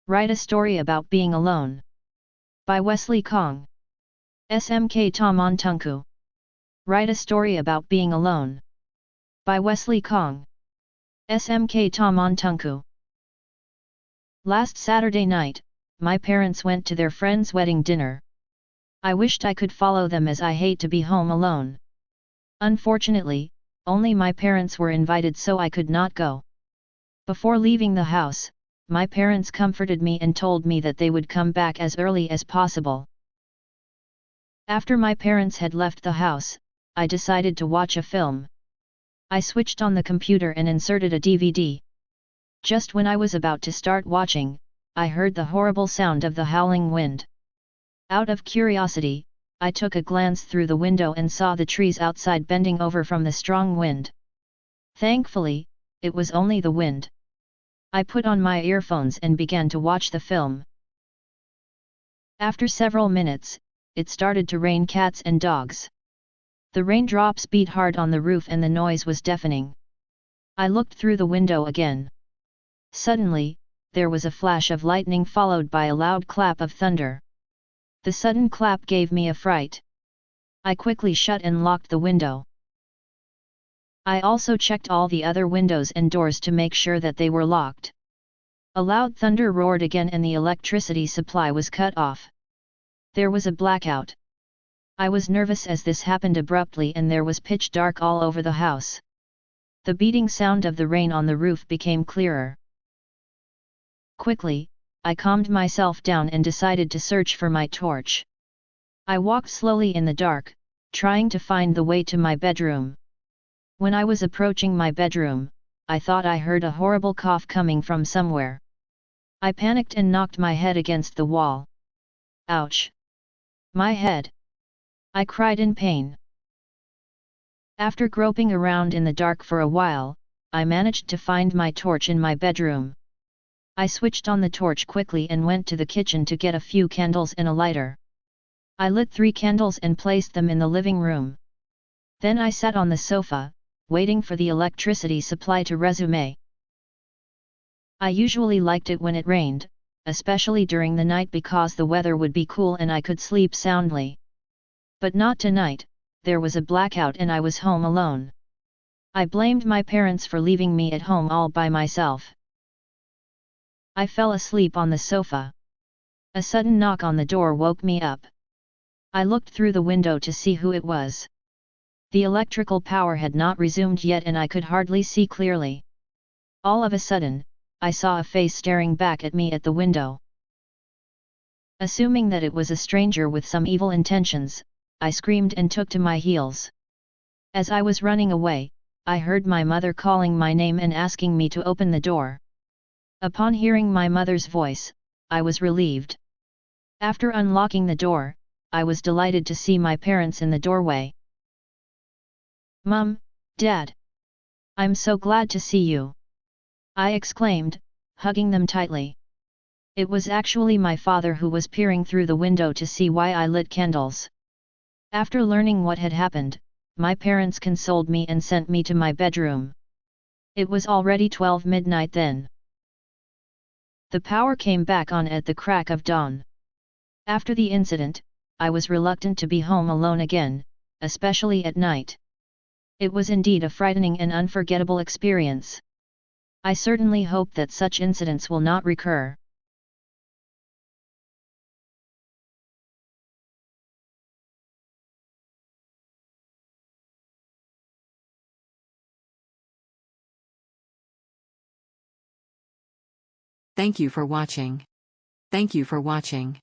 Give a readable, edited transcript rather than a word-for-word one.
Write a story about being alone. By Wesley Kong. SMK Tamon Tunku. Write a story about being alone. By Wesley Kong. SMK Tamon Tunku. Last Saturday night, my parents went to their friend's wedding dinner. I wished I could follow them as I hate to be home alone. Unfortunately, only my parents were invited, so I could not go. Before leaving the house, my parents comforted me and told me that they would come back as early as possible. After my parents had left the house, I decided to watch a film. I switched on the computer and inserted a DVD. Just when I was about to start watching, I heard the horrible sound of the howling wind. Out of curiosity, I took a glance through the window and saw the trees outside bending over from the strong wind. Thankfully, it was only the wind. I put on my earphones and began to watch the film. After several minutes, it started to rain cats and dogs. The raindrops beat hard on the roof and the noise was deafening. I looked through the window again. Suddenly, there was a flash of lightning followed by a loud clap of thunder. The sudden clap gave me a fright. I quickly shut and locked the window. I also checked all the other windows and doors to make sure that they were locked. A loud thunder roared again and the electricity supply was cut off. There was a blackout. I was nervous as this happened abruptly and there was pitch dark all over the house. The beating sound of the rain on the roof became clearer. Quickly, I calmed myself down and decided to search for my torch. I walked slowly in the dark, trying to find the way to my bedroom. When I was approaching my bedroom, I thought I heard a horrible cough coming from somewhere. I panicked and knocked my head against the wall. Ouch! My head! I cried in pain. After groping around in the dark for a while, I managed to find my torch in my bedroom. I switched on the torch quickly and went to the kitchen to get a few candles and a lighter. I lit 3 candles and placed them in the living room. Then I sat on the sofa, waiting for the electricity supply to resume. I usually liked it when it rained, especially during the night because the weather would be cool and I could sleep soundly. But not tonight, there was a blackout and I was home alone. I blamed my parents for leaving me at home all by myself. I fell asleep on the sofa. A sudden knock on the door woke me up. I looked through the window to see who it was. The electrical power had not resumed yet and I could hardly see clearly. All of a sudden, I saw a face staring back at me at the window. Assuming that it was a stranger with some evil intentions, I screamed and took to my heels. As I was running away, I heard my mother calling my name and asking me to open the door. Upon hearing my mother's voice, I was relieved. After unlocking the door, I was delighted to see my parents in the doorway. "Mom, Dad! I'm so glad to see you!" I exclaimed, hugging them tightly. It was actually my father who was peering through the window to see why I lit candles. After learning what had happened, my parents consoled me and sent me to my bedroom. It was already 12 midnight then. The power came back on at the crack of dawn. After the incident, I was reluctant to be home alone again, especially at night. It was indeed a frightening and unforgettable experience. I certainly hope that such incidents will not recur. Thank you for watching. Thank you for watching.